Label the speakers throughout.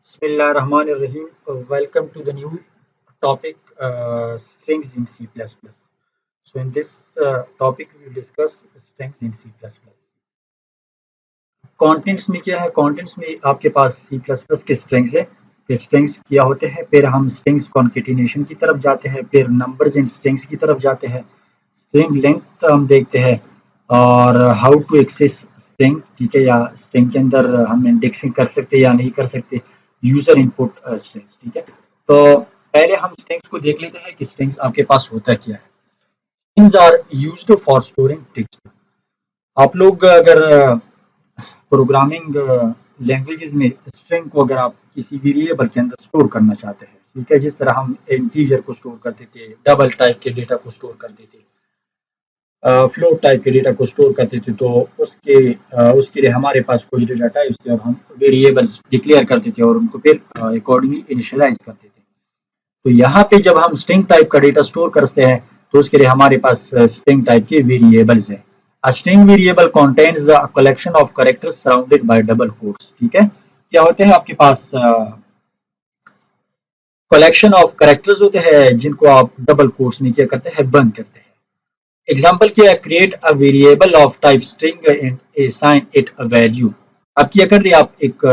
Speaker 1: Bismillahirrahmanirrahim. Welcome to the new topic, strings in C++. So in this topic, we will discuss strings in C++. Contents में क्या है? Contents में आपके पास C++ के strings है। फिर स्ट्रिंग्स क्या होते हैं? फिर हम स्ट्रिंग्स कॉन्केटिनेशन की तरफ जाते हैं, फिर नंबर्स एंड स्ट्रिंग्स की तरफ जाते हैं। स्ट्रिंग लेंथ हम देखते हैं और हाउ टू एक्सेस स्ट्रिंग, ठीक है, या स्ट्रिंग के अंदर हम इंडेक्सिंग कर सकते हैं या नहीं कर सकते। यूजर इनपुट स्ट्रिंग्स, ठीक है। तो पहले हम स्ट्रिंग्स को देख लेते हैं कि स्ट्रिंग्स आपके पास होता क्या है। Strings are used for storing text. आप लोग अगर प्रोग्रामिंग लैंग्वेजेस में स्ट्रिंग को अगर आप किसी वेरिएबल के अंदर स्टोर करना चाहते हैं, ठीक है, जिस तरह हम इंटीजर को स्टोर करते थे, डबल टाइप के डेटा को स्टोर करते थे, फ्लोट टाइप के डेटा को स्टोर करते थे, तो उसके लिए हमारे पास कुछ डेटा टाइप्स थे और हम वेरिएबल्स डिक्लेयर करते थे और उनको फिर अकॉर्डिंगली इनिशियलाइज करते थे। तो यहाँ पे जब हम स्ट्रिंग टाइप का डेटा स्टोर करते हैं तो उसके लिए हमारे पास स्ट्रिंग टाइप के वेरिएबल्स है। A string variable contains a collection of characters surrounded by double quotes, ठीक है। क्या होते हैं आपके पास? कलेक्शन ऑफ कैरेक्टर्स होते हैं जिनको आप डबल कोट्स में क्या करते हैं? बंद करते हैं। एग्जाम्पल क्या है? Create a variable of type string and assign it a value. आप क्या कर दें? आप एक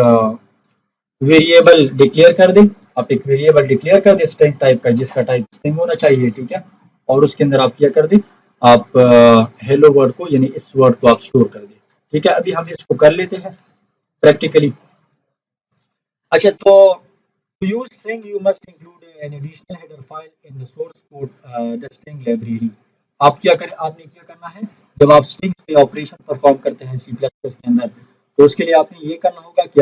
Speaker 1: वेरिएबल डिक्लेयर कर दें। आप एक वेरिएबल डिक्लेयर कर दें स्ट्रिंग टाइप का, जिसका टाइप स्ट्रिंग होना चाहिए, ठीक है। और उसके अंदर आप क्या कर दें? आप हेलो वर्ड को, यानी इस वर्ड को आप स्टोर कर दें, ठीक है। अभी हम इसको कर लेते हैं प्रैक्टिकली। अच्छा, तो to use string you must include an additional header file in the source code, the string library। आप क्या करें? आपने क्या करना है? जब आप स्ट्रिंग पे ऑपरेशन परफॉर्म करते हैं C++ के अंदर, तो उसके लिए आपने ये करना होगा कि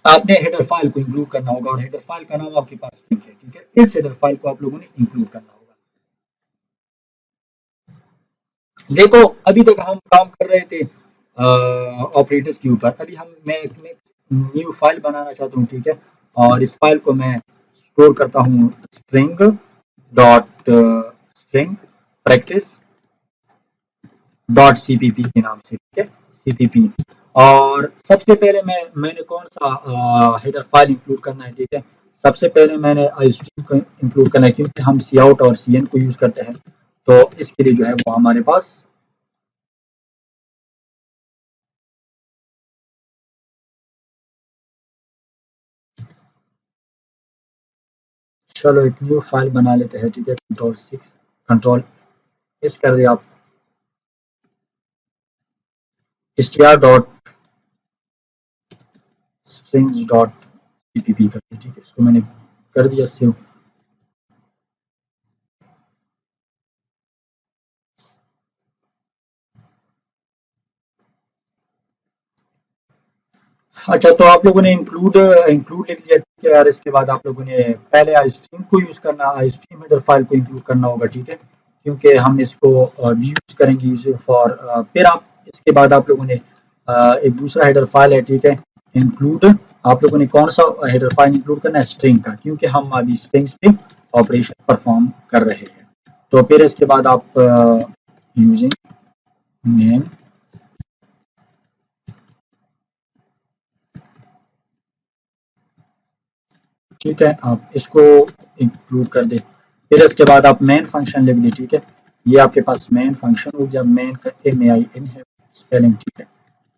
Speaker 1: आपने हेडर फाइल को इंक्लूड करना होगा और हेडर फाइल का नाम आपके पास स्ट्रिंग है, ठीक है। इस हेडर फाइल को आप लोगों ने इंक्लूड करना होगा। देखो, अभी तक हम काम कर रहे थे ऑपरेटर्स के ऊपर। अभी मैं एक न्यू फाइल बनाना चाहता हूँ, ठीक है। और इस फाइल को मैं स्टोर करता हूँ string dot string practice dot CPP के नाम से, ठीक है, सीपीपी। और सबसे पहले मैंने कौन सा हेडर फाइल इंक्लूड करना है, ठीक है। सबसे पहले मैंने आईस्ट्रीम को इंक्लूड करना है, क्योंकि हम सी आउट और सी एन को यूज करते हैं। तो इसके लिए जो है वो हमारे पास, चलो एक न्यू फाइल बना लेते हैं, ठीक है। कंट्रोल 6 कंट्रोल इस कर दिया आप, str dot strings dot CPP करके, ठीक है। इसको मैंने कर दिया सेव। अच्छा, तो आप लोगों ने इंक्लूड इंक्लूड लिख लिया, ठीक है। और इसके बाद आप लोगों ने पहले आईस्ट्रीम को यूज करना, आईस्ट्रीम हेडर फाइल को इंक्लूड करना होगा, ठीक है, क्योंकि हम इसको यूज करेंगे यूजर फॉर। फिर आप इसके बाद आप लोगों ने एक दूसरा हेडर फाइल है, ठीक है, इंक्लूड। आप लोगों ने कौन सा हेडर फाइल इंक्लूड करना है? स्ट्रिंग का, क्योंकि हम अभी स्ट्रिंग्स पे ऑपरेशन परफॉर्म कर रहे हैं। तो फिर इसके बाद आप यूजिंग नेम, ठीक है, आप इसको इंक्लूड कर दें। फिर इसके बाद आप मेन फंक्शन लिख दें, ठीक है। ये आपके पास मेन फंक्शन हो गया। मेन का MAIN है स्पेलिंग, ठीक है।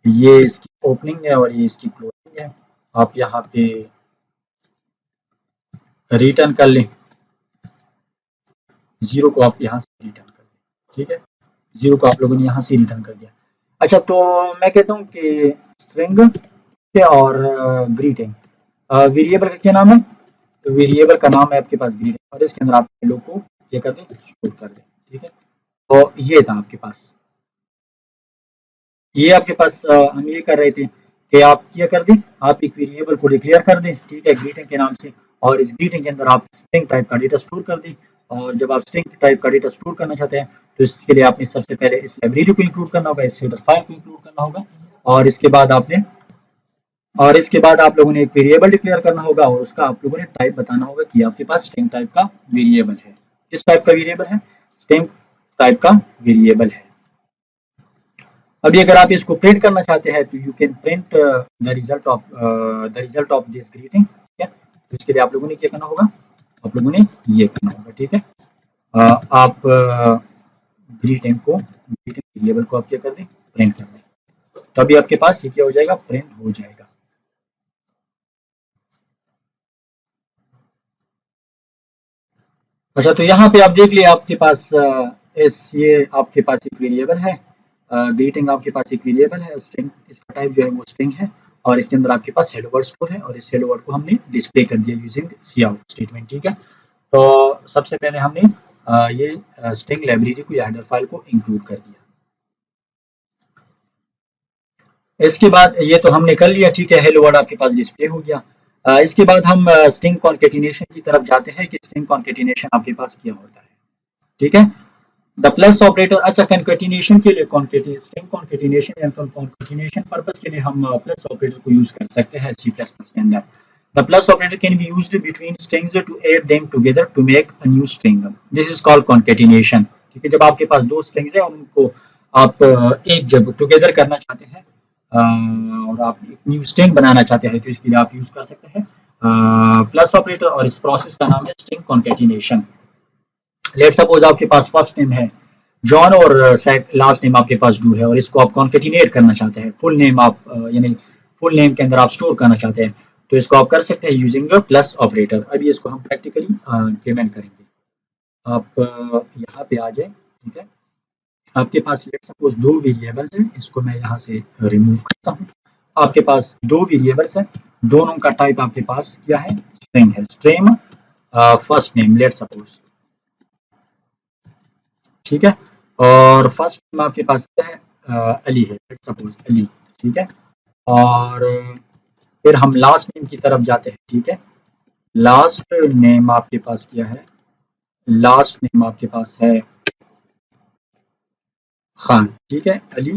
Speaker 1: ये इसकी ओपनिंग है और ये इसकी क्लोजिंग है। आप यहाँ पे रिटर्न कर लें, जीरो को आप यहाँ से रिटर्न कर दें, ठीक है। जीरो को आप लोगों ने यहाँ से रिटर्न कर दिया। अच्छा, तो मैं कहता हूँ कि स्ट्रिंग और ग्रीटिंग, वेरिएबल का क्या नाम है? तो वेरिएबल का नाम है आपके पास ग्रीटिंग, और इसके अंदर आप हेलो को ये कर दें, स्टोर कर दें, ठीक है। तो ये था आपके पास, ये आपके पास हम ये कर रहे थे कि आप क्या कर दें, आप एक वेरिएबल को डिक्लेयर कर दें, ठीक है, ग्रीटिंग के नाम से। और इस ग्रीटिंग के अंदर आप स्ट्रिंग टाइप का डेटा स्टोर कर दें। और जब आप स्ट्रिंग टाइप का डेटा स्टोर करना चाहते हैं तो इसके लिए आपने सबसे पहले इस लाइब्रेरी को इंक्लूड करना होगा, इस हेडर फाइल को इंक्लूड करना होगा। और इसके बाद आपने और इसके बाद आप लोगों ने एक वेरिएबल डिक्लेयर करना होगा और उसका आप लोगों ने टाइप बताना होगा कि आपके पास स्ट्रिंग टाइप का वेरिएबल है। किस टाइप का वेरिएबल है? स्ट्रिंग टाइप का वेरिएबल है। अभी अगर आप इसको प्रिंट करना चाहते हैं तो you can print the result of this greeting, ठीक है। तो इसके लिए आप लोगों ने क्या करना होगा, आप लोगों ने ये करना होगा, ठीक है। आप ग्रीटिंग वेरिएबल को आप क्या कर दें, प्रिंट कर दें, तो अभी आपके पास ये क्या हो जाएगा, प्रिंट हो जाएगा। अच्छा, तो यहाँ पे आप देख लिए आपके पास ये आपके पास एक वेरिएबल है, ग्रीटिंग आपके पास एक वेरिएबल है, स्ट्रिंग इसका टाइप जो है वो स्ट्रिंग है, और इसके अंदर आपके पास हेलो वर्ड स्टोर है, और इस हेलो वर्ड को हमने डिस्प्ले कर दिया यूजिंग सी आउट स्टेटमेंट, ठीक है। तो सबसे पहले हमने ये स्ट्रिंग लाइब्रेरी को या हेडर फाइल को इंक्लूड कर दिया। इसके बाद ये तो हमने कर लिया, ठीक है, हेलो वर्ड आपके पास डिस्प्ले हो गया। इसके बाद हम स्ट्रिंग कॉन्केटिनेशन की तरफ जाते हैं कि स्ट्रिंग कॉन्केटिनेशन आपके पास क्या होता है, ठीक है। द प्लस ऑपरेटर, अच्छा, कॉन्केटिनेशन के लिए स्ट्रिंग कॉन्केटिनेशन या कॉन्केटिनेशन पर्पस के लिए हम प्लस ऑपरेटर को यूज कर सकते हैं सी प्लस प्लस के अंदर। The plus operator can be used between strings to add them together to make a new string, this is called concatenation, ठीक है। जब आपके पास दो स्ट्रिंग्स है और उनको आप एक जब टुगेदर करना चाहते हैं और आप एक न्यू स्ट्रिंग बनाना चाहते हैं, तो इसके लिए आप यूज कर सकते हैं प्लस ऑपरेटर, और इस प्रोसेस का नाम है स्ट्रिंग कॉन्केटिनेशन। लेट सपोज आपके पास फर्स्ट नेम है जॉन और लास्ट नेम आपके पास डू है, और इसको आप कॉन्केटिनेट करना चाहते हैं, फुल नेम आप यानी फुल नेम के अंदर आप स्टोर करना चाहते हैं, तो इसको आप कर सकते हैं यूजिंग प्लस ऑपरेटर। अभी इसको हम प्रैक्टिकली इम्प्लीमेंट करेंगे। आप यहाँ पे आ जाए, ठीक है। आपके पास लेट सपोज दो वेरिएबल्स हैं, इसको मैं यहाँ से रिमूव करता हूँ। आपके पास दो वेरिएबल्स हैं, दोनों का टाइप आपके पास क्या है, स्ट्रिंग है, string first name let suppose, ठीक है। और फर्स्ट नेम आपके पास क्या है, अली है, लेट सपोज अली, ठीक है। और फिर हम लास्ट नेम की तरफ जाते हैं, ठीक है। लास्ट नेम आपके पास क्या है, लास्ट नेम आपके पास है खान, ठीक है, अली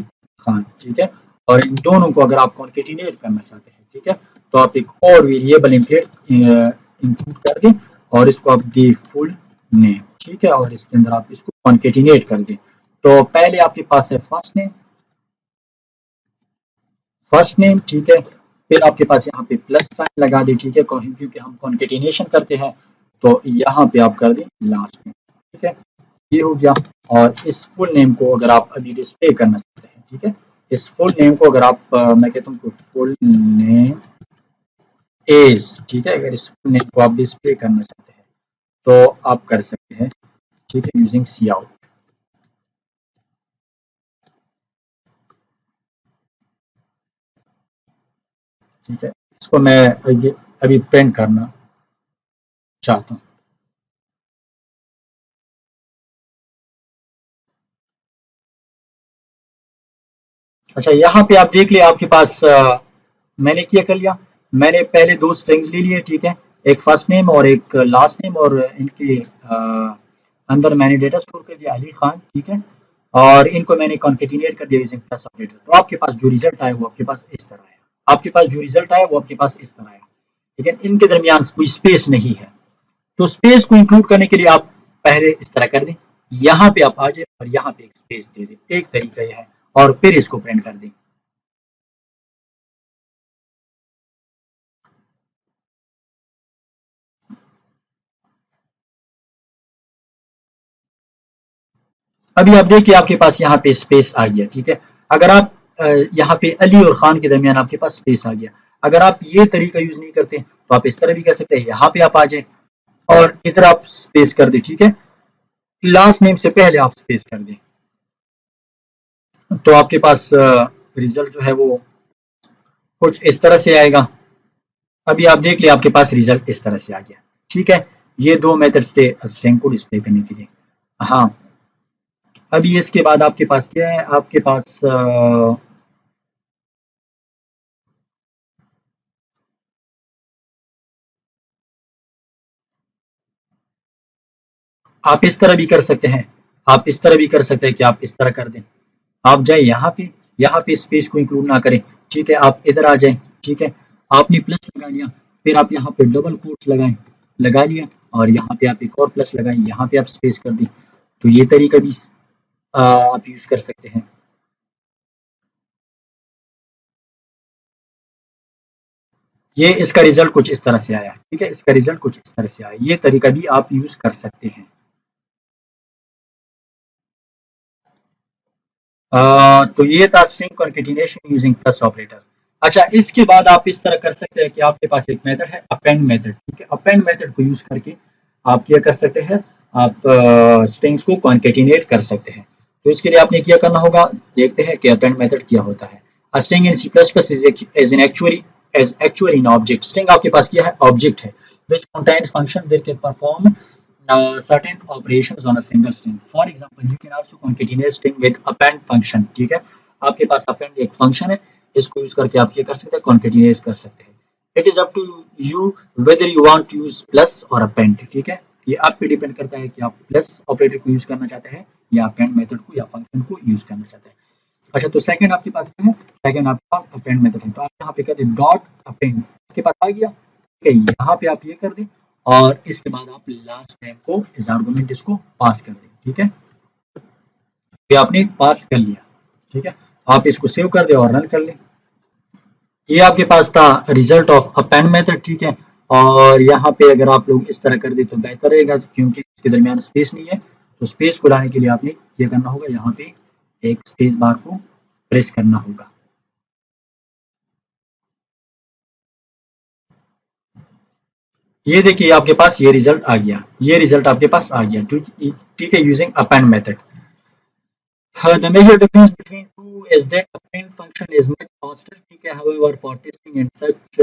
Speaker 1: खान, ठीक है। और इन दोनों को अगर आप कॉन्केटिनेट करना चाहते हैं, ठीक है, तो आप एक और वेरिएबल इंक्लूड कर दें, और इसको आप दे फुल नेम, ठीक है, और इसके अंदर आप इसको कॉन्केटिनेट कर दें। तो पहले आपके पास है फर्स्ट नेम, ठीक है। फिर आपके पास यहाँ पे प्लस साइन लगा दे, ठीक है, क्योंकि हम कॉन्केटिनेशन करते हैं, तो यहाँ पे आप कर दें लास्ट नेम, ठीक है, ये हो गया। और इस फुल नेम को अगर आप अभी डिस्प्ले करना चाहते हैं, ठीक है, इस फुल नेम को अगर आप मैं कहता हूँ फुल नेम एज, ठीक है, अगर इस फुल नेम को आप डिस्प्ले करना चाहते हैं तो आप कर सकते हैं, ठीक है, यूजिंग सी आउट, ठीक है। इसको मैं अभी प्रिंट करना चाहता हूँ। अच्छा, यहाँ पे आप देख लिया आपके पास मैंने क्या कर लिया, मैंने पहले दो स्ट्रिंग्स ले लिए, ठीक है, एक फर्स्ट नेम और एक लास्ट नेम, और इनके अंदर मैंने डेटा स्टोर कर दिया अली खान, ठीक है, और इनको मैंने कॉन्केटिनेट कर दिया यूजिंग प्लस ऑपरेटर। तो आपके पास जो रिजल्ट आया वो आपके पास इस तरह आया, आपके पास जो रिजल्ट आया वो आपके पास इस तरह आया, ठीक है। इनके दरमियान कोई स्पेस नहीं है, तो स्पेस को इंक्लूड करने के लिए आप पहले इस तरह कर दें, यहाँ पे आप आ जाए और यहाँ पे एक स्पेस दे दें, एक तरीका यह है, और फिर इसको प्रिंट कर दें। अभी आप देखिए आपके पास यहाँ पे स्पेस आ गया, ठीक है। अगर आप यहाँ पे अली और खान के दरमियान आपके पास स्पेस आ गया, अगर आप ये तरीका यूज नहीं करते तो आप इस तरह भी कर सकते हैं, यहाँ पे आप आ जाए और इधर आप स्पेस कर दें, ठीक है, लास्ट नेम से पहले आप स्पेस कर दें, तो आपके पास रिजल्ट जो है वो कुछ इस तरह से आएगा। अभी आप देख लिया आपके पास रिजल्ट इस तरह से आ गया, ठीक है। ये दो मेथड्स थे स्ट्रिंग को डिस्प्ले करने के लिए। हाँ, अभी इसके बाद आपके पास क्या है, आपके पास आप इस तरह भी कर सकते हैं, आप इस तरह भी कर सकते हैं कि आप इस तरह कर दें, आप जाए यहाँ पे स्पेस को इंक्लूड ना करें, ठीक है, आप इधर आ जाएं, ठीक है, आपने प्लस लगा लिया, फिर आप यहाँ पे डबल कोट्स लगाएं, लगा लिया, और यहाँ पे आप एक और प्लस लगाएं, यहाँ पे आप स्पेस कर दें, तो ये तरीका भी आप यूज कर सकते हैं। ये इसका रिजल्ट कुछ इस तरह से आया, ठीक है, इसका रिजल्ट कुछ इस तरह से आया। ये तरीका भी आप यूज कर सकते हैं। तो ये था string concatenation using plus operator. अच्छा, इसके बाद आप इस तरह कर सकते हैं कि आपके पास एक मेथड है अपेंड मेथड, ठीक है। अपेंड मेथड को यूज करके आप क्या कर सकते हैं, आप स्ट्रिंग्स को कॉन्केटिनेट कर सकते हैं। तो इसके लिए आपने क्या करना होगा, देखते हैं कि अपेंड मेथड क्या होता है। A string in C++ is an actually an object. String आपके पास क्या है, ऑब्जेक्ट है, which contains function that can perform certain operations on a single string. For example, you can also concatenate string with append function, ठीक है। आपके पास append एक function है, इसको यूज करके आप क्या कर सकते हैं, concatenate कर सकते हैं। It is up to you whether you want to use plus or append, ठीक है। ये आप पे डिपेंड करता है कि आप प्लस ऑपरेटर को यूज करना चाहते हैं या append मेथड को या फंक्शन को यूज करना चाहते हैं। अच्छा, तो सेकंड आपके पास क्या है, सेकंड आपका अपेंड मेथड है। तो आप यहाँ पे कर दें डॉट अपेंड, आपके पास आ गया, ठीक है। यहाँ पे आप ये कर दें और इसके बाद आप लास्ट टाइम को इस आर्गुमेंट इसको पास कर दें, ठीक है। ये आपने पास कर लिया, ठीक है। आप इसको सेव कर दें और रन कर लें। ये आपके पास था रिजल्ट ऑफ अपेंड मेथड, ठीक है। और यहाँ पे अगर आप लोग इस तरह कर दे तो बेहतर रहेगा, क्योंकि इसके दरमियान स्पेस नहीं है। तो स्पेस को लाने के लिए आपने ये करना होगा, यहाँ पे एक स्पेस बार को प्रेस करना होगा। ये देखिए आपके पास ये रिजल्ट आ गया, ये रिजल्ट आपके पास आ गया, ठीक है, using append method. The major difference between two is that append function is much faster, ठीक है। However, for testing and such,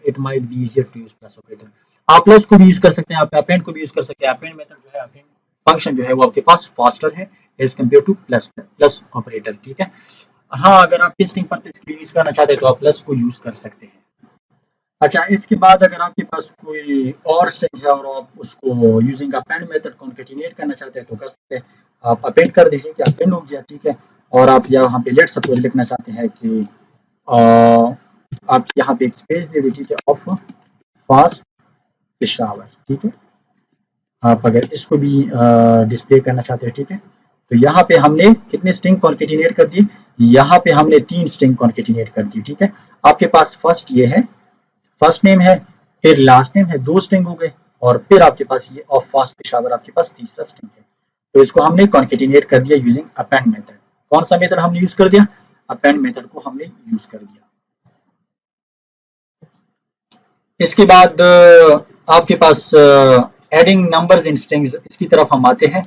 Speaker 1: it might be easier to use plus operator. आप प्लस को भी यूज कर सकते हैं, आप अपेंड को भी यूज कर सकते हैं। अपेंड मेथड जो है, अपेंड फंक्शन जो है वो आपके पास फास्टर है as compared to plus plus operator, ठीक है। हाँ, अगर आप टेस्टिंग पर्पज के लिए यूज करना चाहते हैं तो आप प्लस को यूज कर सकते हैं। अच्छा, इसके बाद अगर आपके पास कोई और स्ट्रिंग है और आप उसको यूजिंग अपेंड मेथड कॉन्केटिनेट करना चाहते हैं तो कर सकते हैं। आप अपेंड कर दीजिए कि अपेंड हो गया, ठीक है। और आप यहाँ पे लेट सपोज लिखना चाहते हैं कि आप यहाँ पे एक स्पेस दे दीजिए, ठीक है, ऑफ फास्ट पेशावर, ठीक है। आप अगर इसको भी डिस्प्ले करना चाहते हैं, ठीक है। तो यहाँ पे हमने कितने स्ट्रिंग कॉन्केटिनेट कर दिए, यहाँ पे हमने 3 स्ट्रिंग कॉन्केटिनेट कर दी, ठीक है। आपके पास फर्स्ट ये है, फर्स्ट नेम है, फिर लास्ट नेम है, 2 स्ट्रिंग हो गए, और फिर आपके पास ये ऑफ फास्ट पेशावर आपके पास तीसरा स्ट्रिंग है। तो इसको हमने कॉन्केटिनेट कर दिया यूजिंग अपेंड मेथड। कौन सा मेथड हमने यूज कर दिया, अपेंड मेथड को हमने यूज कर दिया। इसके बाद आपके पास एडिंग नंबर्स इन स्ट्रिंग्स, इसकी तरफ हम आते हैं।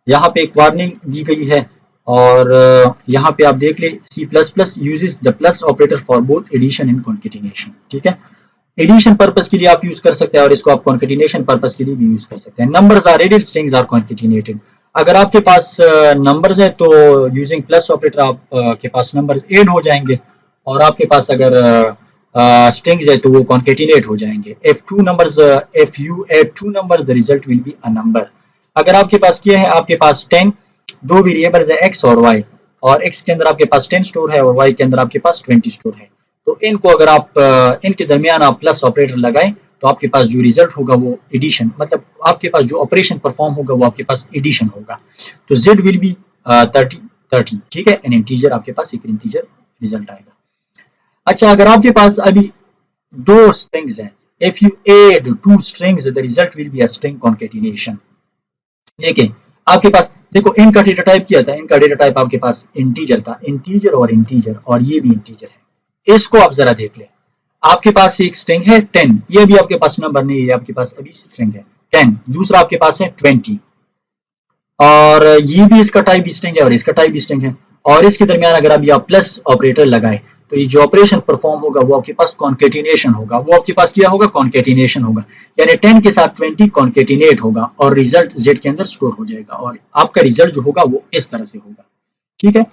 Speaker 1: यहाँ पे एक वार्निंग दी गई है और यहाँ पे आप देख ले, C++ uses the plus operator for both addition and concatenation, ठीक है। एडिशन पर्पस के लिए आप यूज कर सकते हैं और इसको आप कॉन्केटिनेशन पर्पस के लिए भी यूज कर सकते हैं। Numbers are added, strings are concatenated. अगर आपके पास नंबर्स है तो यूजिंग प्लस ऑपरेटर आप के पास नंबर्स ऐड हो जाएंगे, और आपके पास अगर स्ट्रिंग्स है तो वो कॉन्केटिनेट हो जाएंगे। If you add two numbers the result will be a number. अगर आपके पास क्या है, आपके पास 10 दो वेरिएबल्स है x और y, और x के अंदर आपके पास 10 स्टोर है और y के अंदर आपके पास 20 स्टोर है। तो इनको अगर आप इनके दरमियान आप प्लस ऑपरेटर लगाएं तो आपके पास जो रिजल्ट होगा वो एडिशन, मतलब आपके पास जो ऑपरेशन परफॉर्म होगा वो आपके पास एडिशन होगा। तो z विल बी 30, ठीक है, एन इंटीजर, आपके पास एक इंटीजर रिजल्ट आएगा। अच्छा, अगर आपके पास अभी 2 स्ट्रिंग्स हैं, if you add 2 strings the result will be a string concatenation. लेकिन आपके पास देखो, इनका डेटा टाइप क्या था, इनका डेटा टाइप आपके पास इंटीजर था, इंटीजर और इंटीजर, और ये भी इंटीजर है। इसको आप जरा देख ले, आपके पास एक स्ट्रिंग है 10, ये भी आपके पास नंबर नहीं है, आपके पास अभी स्ट्रिंग है 10। दूसरा आपके पास है 20, और ये भी इसका टाइप स्ट्रिंग है और इसका टाइप स्ट्रिंग है, और इसके दरमियान अगर अभी आप प्लस ऑपरेटर लगाए तो ये जो ऑपरेशन परफॉर्म होगा वो आपके पास कॉन्केटिनेशन होगा। वो आपके पास क्या होगा, कॉन्केटिनेशन होगा, यानी 10 के साथ 20 कॉन्केटिनेट होगा और रिजल्ट z के अंदर स्टोर हो जाएगा, और आपका रिजल्ट जो होगा वो इस तरह से होगा, ठीक है।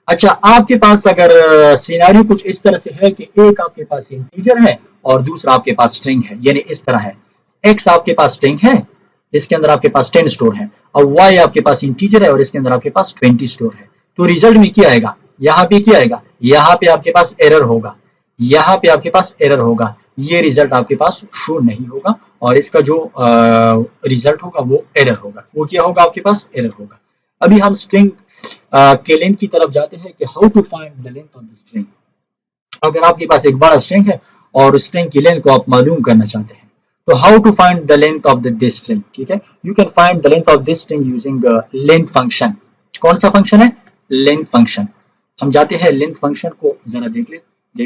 Speaker 1: अच्छा, आपके पास अगर सिनेरियो कुछ इस तरह से है कि एक आपके पास इंटीजर है और दूसरा आपके पास स्ट्रिंग है, यानी इस तरह है, x आपके पास स्ट्रिंग है, इसके अंदर आपके पास 10 स्टोर है, और y आपके पास इंटीजर है और इसके अंदर आपके पास 20 स्टोर है। तो रिजल्ट में क्या आएगा, यहाँ पे क्या आएगा, यहाँ पे आपके पास एरर होगा, यहाँ पे आपके पास एरर होगा, ये रिजल्ट आपके पास शो नहीं होगा, और इसका जो रिजल्ट होगा वो एरर होगा। वो क्या होगा, आपके पास एरर होगा। अभी हम स्ट्रिंग के लेंथ की तरफ जाते हैं कि how to find the length of the string. अगर आपके पास एक बड़ा स्ट्रिंग है और स्ट्रिंग की लेंथ को आप मालूम करना चाहते हैं। तो how to find the length of this string, ठीक है, you can find the length of this string using length function. कौन सा फंक्शन है? Length function. हम जाते हैं लेंथ फंक्शन को जरा देख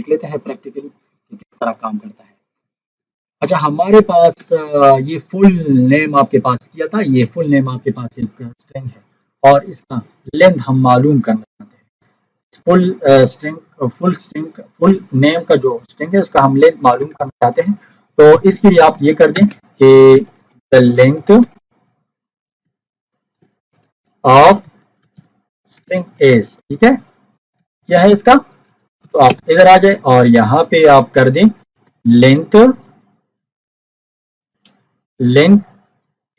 Speaker 1: लेते हैं प्रैक्टिकली कि किस तरह काम करता है। अच्छा, हमारे पास ये फुल नेम आपके पास किया था, ये फुल नेम आपके पास एक स्ट्रिंग है और इसका लेंथ हम मालूम करना चाहते हैं। फुल नेम का जो स्ट्रिंग है उसका हम लेंथ मालूम करना चाहते हैं। तो इसके लिए आप ये कर दें कि the length of string is, ठीक है, क्या है इसका? तो आप इधर आ जाए और यहाँ पे आप कर दें लेंथ, लेंथ,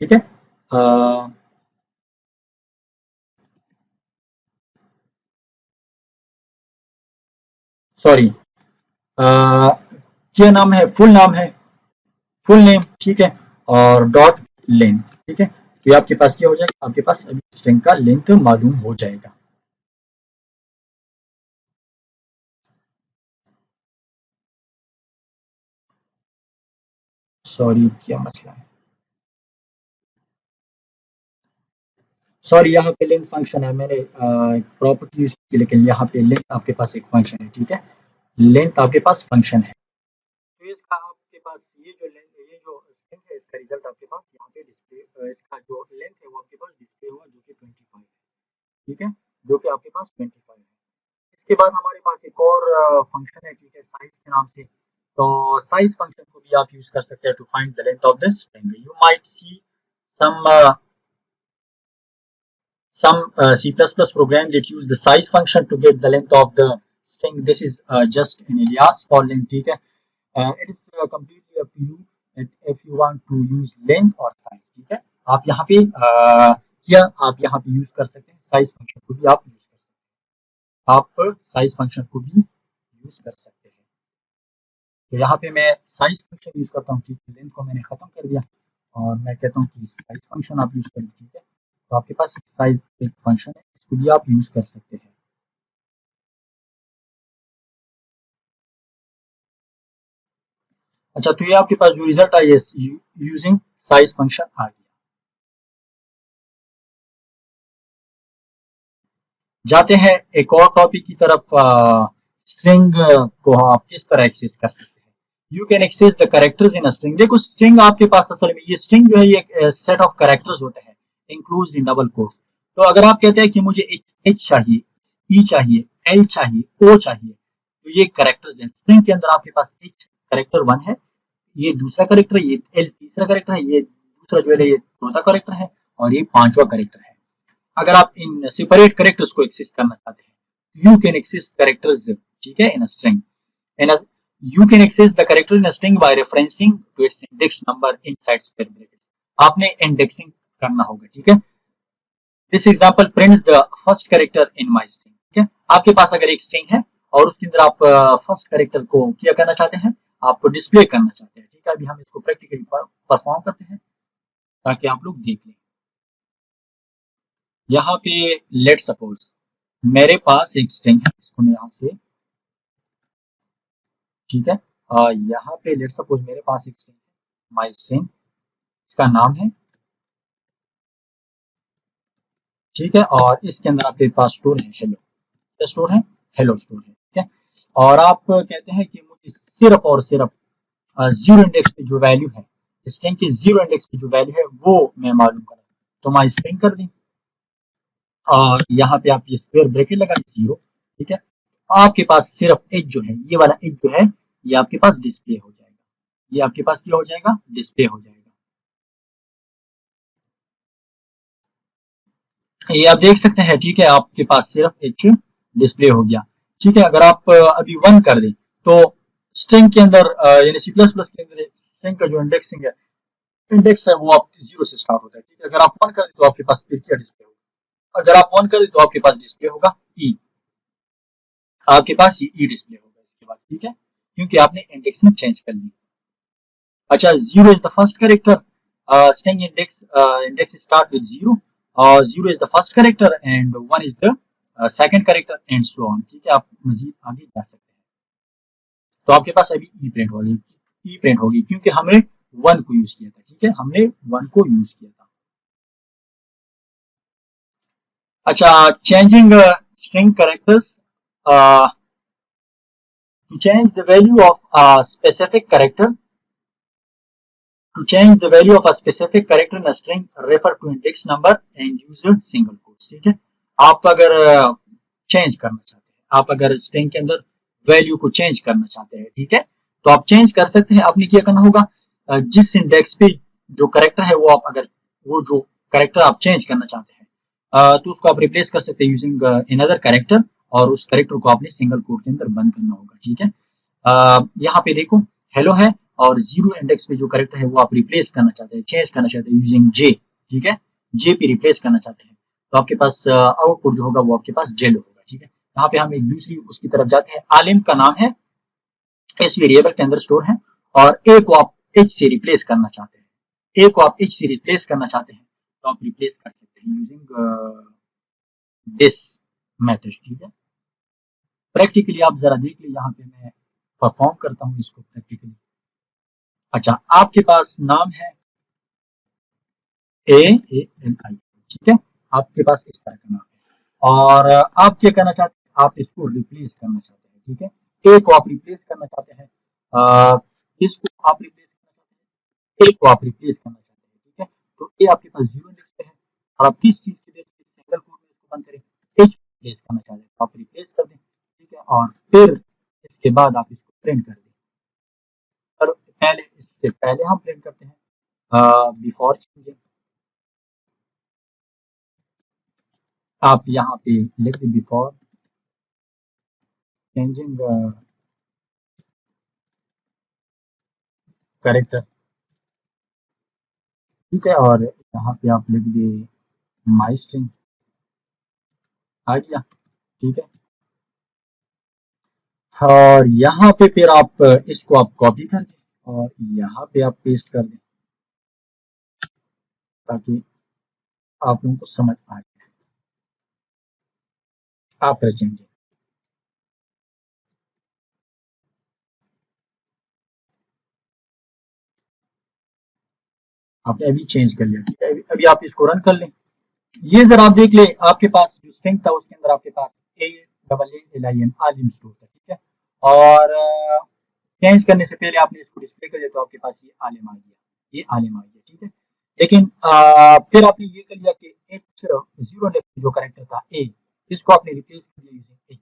Speaker 1: ठीक है। सॉरी, क्या नाम है? फुल नाम है, फुल नेम, ठीक है, और डॉट लेंथ, ठीक है। तो ये आपके पास क्या हो जाएगा? आपके पास अभी स्ट्रिंग का लेंथ मालूम हो जाएगा। सॉरी, क्या मसला है? सॉरी, यहाँ पे लेंथ फंक्शन है, मैंने प्रॉपर्टी यूज की, लेकिन यहाँ पे लेंथ आपके पास एक फंक्शन है, ठीक है, लेंथ आपके पास फंक्शन है। तो इसका आपके पास ये जो स्ट्रिंग है इसका रिजल्ट आपके पास यहाँ पे डिस्प्ले, इसका जो लेंथ है वो आपके पास डिस्प्ले हुआ जो कि 25 है, ठीक है, जो कि आपके पास 25 है। इसके बाद हमारे पास एक और फंक्शन है, ठीक है, साइज के नाम से। तो साइज फंक्शन को भी आप यूज कर सकते हैं to find the length of this string. You might see some uh, some C++ program that use the size function to get the length of the string. This is just an alias for length, ठीक है। It is completely up to you that if you want to use length or size, ठीक है। आप यहाँ पे क्या आप यहाँ पे यूज कर सकते हैं, साइज फंक्शन को भी आप यूज कर सकते हैं, आप साइज फंक्शन को भी यूज कर सकते हैं। तो यहाँ पे मैं साइज फंक्शन यूज करता हूँ, ठीक है, लेंथ को मैंने खत्म कर दिया और मैं कहता हूँ कि साइज फंक्शन आप यूज करें, ठीक है। तो आपके पास साइज एक फंक्शन है, इसको भी आप यूज कर सकते हैं। अच्छा, तो ये आपके पास जो रिजल्ट आई है यूजिंग साइज फंक्शन आ गया। जाते हैं एक और टॉपिक की तरफ, स्ट्रिंग को आप किस तरह एक्सेस कर सकते हैं। You can access the characters in a string. देखो, स्ट्रिंग आपके पास असल में ये स्ट्रिंग जो है ये सेट ऑफ कैरेक्टर्स होते हैं इंक्लूड इन डबल कोट। तो अगर आप कहते हैं कि मुझे एच चाहिए, ई चाहिए, एल चाहिए, ओ चाहिए, तो ये कैरेक्टर्स हैं स्ट्रिंग के अंदर। आपके पास एच कैरेक्टर 1 है, ये दूसरा कैरेक्टर है, ये एल तीसरा कैरेक्टर है, ये दूसरा जो है ये चौथा कैरेक्टर है और ये पांचवा कैरेक्टर है। अगर आप इन सेपरेट कैरेक्टर्स को एक्सेस करना चाहते हैं, यू कैन एक्सेस कैरेक्टर्स, ठीक है, in string. In you can access the character in string by referencing to its index number inside square bracket. आपने इंडेक्सिंग करना होगा, ठीक है। This example prints the first character in my string, ठीक है। आपके पास अगर एक स्ट्रिंग है और उसके अंदर आप फर्स्ट कैरेक्टर को क्या करना चाहते हैं, आपको डिस्प्ले करना चाहते हैं, ठीक है। अभी हम इसको प्रैक्टिकली परफॉर्म करते हैं ताकि आप लोग देख लें। यहाँ पे लेट सपोज मेरे पास एक स्ट्रिंग है, इसको मैं यहाँ से, ठीक है, यहाँ पे लेट सपोज मेरे पास एक स्ट्रिंग है, माई स्ट्रिंग, इसका नाम है, ठीक है, और इसके अंदर आपके पास स्टोर है हेलो। क्या स्टोर है? हेलो स्टोर है, ठीक है। और आप कहते हैं कि मुझे सिर्फ और सिर्फ जीरो इंडेक्स की जो वैल्यू है, स्ट्रिंग की जीरो इंडेक्स की जो वैल्यू है वो मैं मालूम करा, तो माई स्ट्रिंग कर दी और यहाँ पे आप ये स्क्वायर ब्रैकेट लगा जीरो, ठीक है। आपके पास सिर्फ एज जो है, ये वाला एज जो है, ये आपके पास डिस्प्ले हो जाएगा, ये आपके पास क्या हो जाएगा? डिस्प्ले हो जाएगा। ये आप देख सकते हैं, ठीक है, आपके पास सिर्फ एच डिस्प्ले हो गया, ठीक है। अगर आप अभी 1 कर दें तो स्ट्रिंग के अंदर यानी सी प्लस प्लस के अंदर स्ट्रिंग का जो इंडेक्सिंग है, इंडेक्स है वो आपकी जीरो से स्टार्ट होता है, ठीक है। अगर आप 1 कर दें तो आपके पास फिर क्या डिस्प्ले होगा? अगर आप 1 कर दें तो आपके पास डिस्प्ले होगा ई, आपके पास ई डिस्प्ले होगा इसके बाद, ठीक है, क्योंकि आपने इंडेक्सिंग चेंज कर ली। अच्छा, zero is the first character, string index start with zero, zero is the first character and one is the second character and so on, ठीक है। आप मजीद आगे जा सकते हैं। तो आपके पास अभी ई प्रिंट होगी क्योंकि हमने 1 को यूज किया था। ठीक है, हमने 1 को यूज किया था। अच्छा, changing string characters, to change the value of a specific character, to change the value of a specific character in a string, refer to index number and use single quotes। ठीक है, आप अगर change करना चाहते हैं, आप अगर string के अंदर वैल्यू को चेंज करना चाहते हैं, ठीक है, तो आप चेंज कर सकते हैं। आपने क्या करना होगा, जिस इंडेक्स पे जो करेक्टर है वो आप अगर वो जो करेक्टर आप चेंज करना चाहते हैं, तो उसको आप रिप्लेस कर सकते हैं यूजिंग अनदर करेक्टर, और उस करेक्टर को आपने सिंगल कोट के अंदर बंद करना होगा। ठीक है, यहाँ पे देखो हेलो है, और जीरो इंडेक्स पे जो करेक्टर है वो आप रिप्लेस करना चाहते हैं, चेंज करना चाहते हैं यूजिंग जे। ठीक है, जे पे रिप्लेस करना चाहते हैं, तो आपके पास आउटपुट जो होगा वो आपके पास जेल होगा। ठीक है, यहाँ पे हम एक दूसरी उसकी तरफ जाते हैं। आलिम का नाम है, इस वेरिएबल के अंदर स्टोर है, और ए को आप एच से रिप्लेस करना चाहते हैं, ए को आप एच से रिप्लेस करना चाहते हैं, तो आप रिप्लेस कर सकते हैं यूजिंग दिस मेथड। ठीक है, प्रैक्टिकली आप जरा देख लीजिए, यहाँ पे मैं परफॉर्म करता हूँ इसको प्रैक्टिकली। अच्छा, आपके पास नाम है AANI। ठीक है, आपके पास इस तरह का नाम है, और आप क्या करना चाहते हैं, आप इसको रिप्लेस करना चाहते हैं। ठीक है, ए को आप रिप्लेस करना चाहते हैं, इसको आप रिप्लेस करना चाहते हैं, ए को आप रिप्लेस करना चाहते हैं। ठीक है, तो ए आपके पास जीरो इंडेक्स पे है, और आप किस चीज के बेस पे सिंगल कोड में इसको बंद करें, एच रिप्लेस करना चाहते हैं, तो आप रिप्लेस कर दें। ठीक है, और फिर इसके बाद आप इसको प्रिंट कर दें। पर पहले, इससे पहले हम प्रिंट करते हैं बिफोर चेंजिंग। आप यहाँ पे लिख दें बिफोर चेंजिंग करेक्टर। ठीक है, और यहाँ पे आप लिख दिए माई स्ट्रिंग, आ गया। ठीक है, और यहाँ पे फिर आप इसको आप कॉपी कर दें और यहाँ पे आप पेस्ट कर दें, ताकि आप लोगों को समझ आए आफ्टर चेंजिंग। आपने अभी चेंज कर लिया। ठीक है, अभी आप इसको रन कर लें। ये जरा आप देख ले, आपके पास जो स्ट्रिंग था उसके अंदर आपके पास AALIM आलिम स्टोर था। ठीक है, और चेंज करने से पहले आपने इसको डिस्प्ले कर दिया, तो आपके पास ये आलिम आ गया, ये आलिम आ गया। ठीक है, लेकिन फिर आपने ये कर लिया कि एच जीरो जो करेक्टर था ए, इसको आपने रिप्लेस कर दिया यूजिंग एच।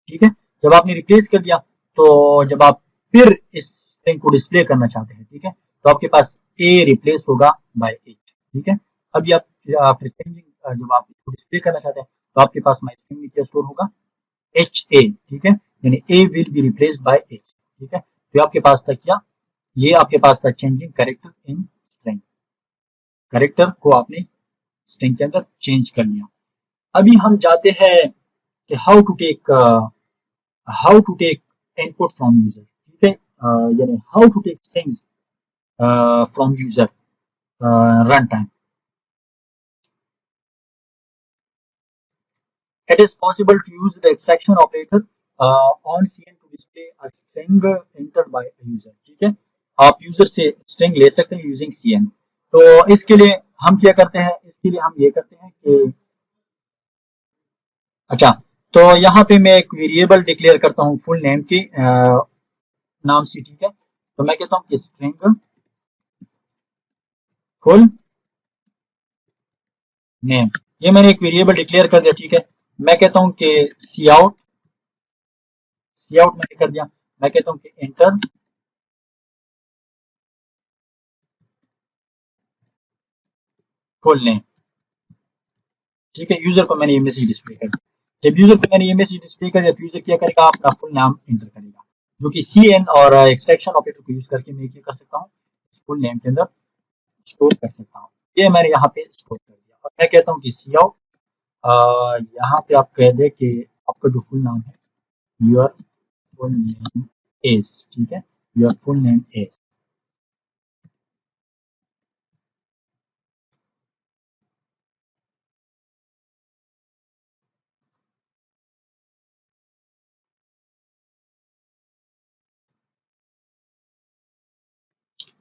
Speaker 1: ठीक है, जब आपने रिप्लेस कर दिया, तो जब आप फिर इस स्ट्रिंग को डिस्प्ले करना चाहते हैं, ठीक है, तो आपके पास ए रिप्लेस होगा बाय एच। ठीक है, अभी आप चेंजिंग जब आप इसको डिस्प्ले करना चाहते हैं, तो आपके पास माई स्ट्रिंग में क्या स्टोर होगा, एच ए। ठीक है, यानी A will be replaced by H. ठीक है, तो आपके पास था क्या, ये आपके पास था changing character in string, character को आपने स्ट्रिंग के अंदर चेंज कर लिया। अभी हम जाते हैं कि how to take input from user. ठीक है, यानी how to take strings from user run time. It is possible to use the extraction operator on CN to display a string entered by a user। ठीक है, आप user से string ले सकते हैं यूजिंग CN। तो इसके लिए हम क्या करते हैं, इसके लिए हम ये करते हैं कि, अच्छा, तो यहाँ पे मैं एक वेरिएबल डिक्लेयर करता हूँ फुल नेम के नाम से। ठीक है, तो मैं कहता हूँ कि स्ट्रिंग फुल नेम, ये मैंने एक वेरिएबल डिक्लेयर कर दिया। ठीक है, मैं कहता हूँ कि सी आउट मैंने कर दिया, मैं कहता हूँ कि एंटर फुल नेम। ठीक है, यूजर को मैंने ये मैसेज डिस्प्ले कर दिया। जब यूजर को मैंने ये मैसेज डिस्प्ले कर दिया, तो यूजर क्या करेगा, आपका फुल नाम एंटर करेगा, जो कि सी एन और एक्सट्रैक्शन ऑपरेटर को यूज करके मैं क्या कर सकता हूँ, फुल नेम के अंदर स्टोर कर सकता हूँ। ये मैंने यहाँ पे स्टोर कर दिया, और मैं कहता हूँ कि सी आउट, यहाँ पे आप कह दे कि आपका जो फुल नाम है, योर फुल नेम इज। ठीक है, योर फुल नेम इज।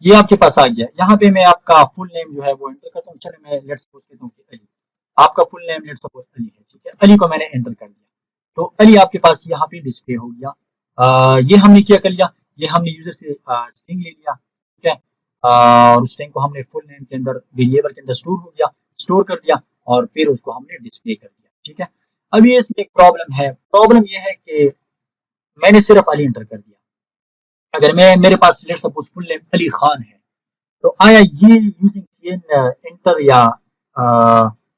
Speaker 1: ये आपके पास आ गया। यहाँ पे मैं आपका फुल नेम जो है वो एंटर करता हूँ। चलो मैं लेट्स सपोज कहता हूँ कि अली, आपका full name let's suppose Ali है, ठीक है। अली को मैंने एंटर कर दिया, तो अली आपके पास यहाँ पे डिस्प्ले हो गया। ये हमने क्या कर लिया, ये हमने यूजर से स्ट्रिंग ले लिया, ठीक है। और स्ट्रिंग को हमने फुल नेम के अंदर वेरिएबल के अंदर स्टोर हो गया, स्टोर कर दिया, और फिर उसको हमने डिस्प्ले कर दिया, ठीक है। अब ये इसमें एक प्रॉब्लम है, प्रॉब्लम ये है कि मैंने सिर्फ अली एंटर कर दिया। अगर मैं मेरे पास let's suppose full name Ali Khan है, तो आया ये यूजिंग सीएन एंटर या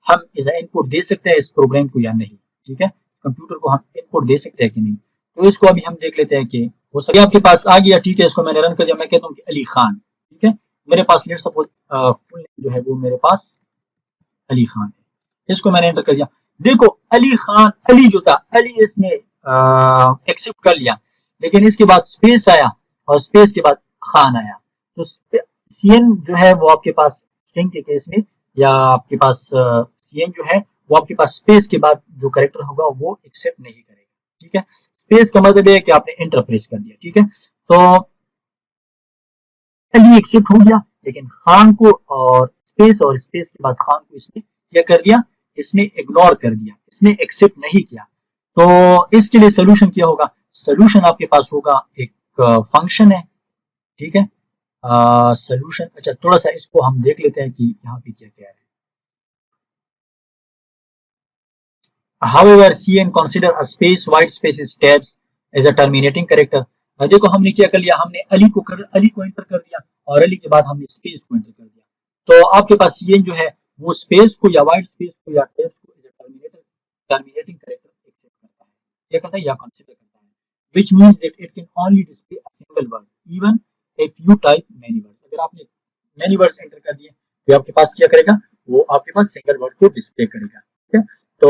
Speaker 1: हम इस इनपुट दे सकते हैं इस प्रोग्राम को या नहीं, ठीक है। कंप्यूटर को हम इनपुट दे सकते हैं कि नहीं, तो इसको अभी हम देख लेते हैं कि हो सके आपके पास आ गया, ठीक है। इसको मैंने रन कर दिया, मैं कहता हूँ कि अली खान, ठीक है। मेरे पास लेट सपोज फुल नेम जो है वो मेरे पास अली खान है, इसको मैंने एंटर कर दिया। देखो अली खान, अली जो था अली इसने एक्सेप्ट कर लिया, लेकिन इसके बाद स्पेस आया और स्पेस के बाद खान आया, तो सीएन जो है वो आपके पास स्ट्रिंग के केस में, या आपके पास सीएन जो है वो आपके पास स्पेस के बाद जो करेक्टर होगा वो एक्सेप्ट नहीं करेगा, ठीक है। स्पेस का मतलब है कि आपने एंटर प्रेस कर दिया, ठीक है। तो अली एक्सेप्ट हो गया, लेकिन खान को और स्पेस के बाद खान को इसने क्या कर दिया, इसने इग्नोर कर दिया, इसने एक्सेप्ट नहीं किया। तो इसके लिए सोल्यूशन क्या होगा, सोल्यूशन आपके पास होगा एक फंक्शन है, ठीक है। सोल्यूशन, अच्छा थोड़ा सा इसको हम देख लेते हैं कि यहाँ पे क्या क्या है। However, CN consider a space white spaces tabs as a terminating character। देखो हमने क्या कर लिया, हमने अली को एंटर कर दिया, और अली के बाद हमने स्पेस को एंटर कर दिया। तो आपके पास सीएन जो है वो स्पेस को या वाइट स्पेस को या टैब्स को as a terminating character accept करता है, क्या करता है या कंसीडर करता है, which means that it can only display a single word even if you type many words। अगर आपने मैनी वर्ड्स एंटर कर दिए तो आपके पास क्या करेगा, वो आपके पास सिंगल वर्ड को डिस्प्ले करेगा, ठीक है। तो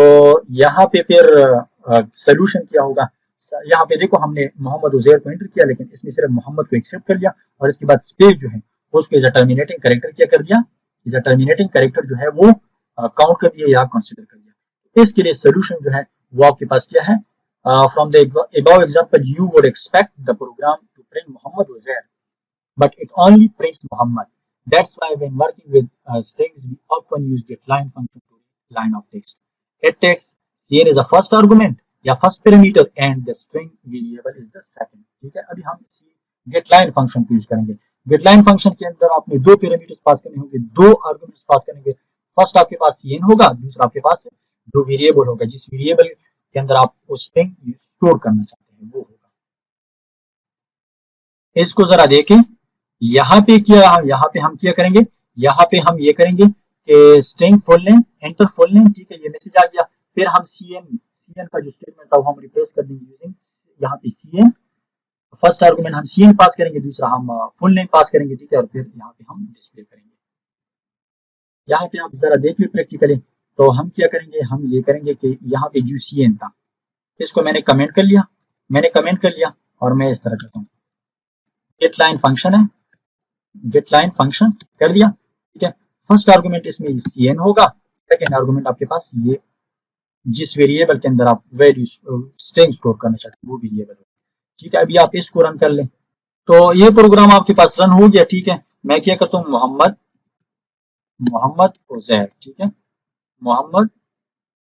Speaker 1: यहाँ पे फिर सोल्यूशन क्या होगा, यहाँ पे देखो हमने मोहम्मद उजैर को एंटर किया, लेकिन इसने सिर्फ मोहम्मद को एक्सेप्ट कर लिया, और इसके बाद स्पेस जो है उसको एज अ टर्मिनेटिंग कैरेक्टर क्या कर दिया, एज अ टर्मिनेटिंग कैरेक्टर जो है वो काउंट कर दिया या कंसीडर कर दिया। इसके लिए सोल्यूशन जो है वो आपके पास क्या है, from the above example you would expect the program to print Muhammad Uzair, but it only prints Muhammad। That's why when working with strings, we often use getLine function to read line of text। It takes here is the first argument या first parameter and the string variable is the second, ठीक है। अभी हम इसी getLine function को use करेंगे। getLine function के अंदर आपने दो पैरामीटर्स पास करने होंगे, दो आर्गुमेंट्स पास करेंगे। फर्स्ट आपके पास cn होगा, दूसरा आपके पास जो वेरिएबल होगा, जिस वेरिएबल के अंदर आप वो स्ट्रिंग स्टोर करना चाहते हैं वो होगा। इसको जरा देखें, यहाँ पे क्या, यहाँ पे हम क्या करेंगे, यहाँ पे हम ये करेंगे कि string full name enter full name, ठीक है, ये मैसेज आ गया। फिर हम सीएन का जो स्टेटमेंट था वो हम रिप्लेस कर देंगे यूजिंग यहाँ पे सीएन। फर्स्ट आर्गुमेंट हम सीएन पास करेंगे, दूसरा हम फुल नेम पास करेंगे, ठीक है, और फिर यहाँ पे हम डिस्प्ले करेंगे। यहाँ पे आप जरा देख ली प्रैक्टिकली, तो हम क्या करेंगे, हम ये करेंगे कि यहाँ पे जो सीएन था इसको मैंने कमेंट कर लिया, और मैं इस तरह करता हूँ, गेट लाइन फंक्शन है, गेट लाइन फंक्शन कर दिया, ठीक है। फर्स्ट आर्गुमेंट इसमें सीएन होगा, सेकंड आर्गुमेंट आपके पास ये जिस वेरिएबल के अंदर आप वैल्यू स्ट्रिंग स्टोर करना चाहते हैं वो वेरिएबल है, ठीक है। अभी आप इसको रन कर लें, तो ये प्रोग्राम आपके पास रन हो गया, ठीक है। मैं क्या करता हूँ, मोहम्मद उजैर, ठीक है, मोहम्मद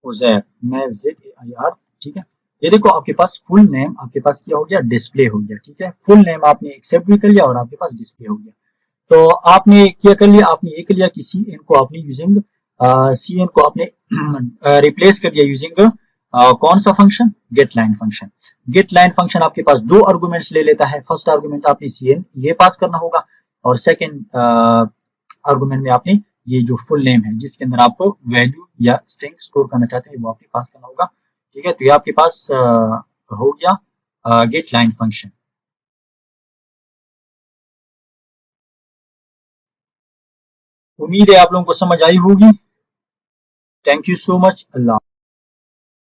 Speaker 1: उजैर, मैं ZAIR, ठीक है। ये देखो आपके पास फुल नेम आपके पास क्या हो गया, डिस्प्ले हो गया, ठीक है। फुल नेम आपने एक्सेप्ट भी कर लिया और आपके पास डिस्प्ले हो गया। तो आपने क्या कर लिया, आपने ये कर लिया कि सी एन को आपने यूजिंग सी एन को आपने रिप्लेस कर दिया यूजिंग कौन सा function, get line function. Get line function आपके पास दो आर्गुमेंट्स ले लेता है, फर्स्ट आर्गुमेंट आपने सी एन ये पास करना होगा, और सेकेंड आर्गुमेंट में आपने ये जो फुल नेम है जिसके अंदर आप वैल्यू या स्ट्रिंग स्टोर करना चाहते हैं वो आपने पास करना होगा, ठीक है। तो ये आपके पास हो गया गेट लाइन फंक्शन। उम्मीद है आप लोगों को समझ आई होगी। Thank you so much. Allah.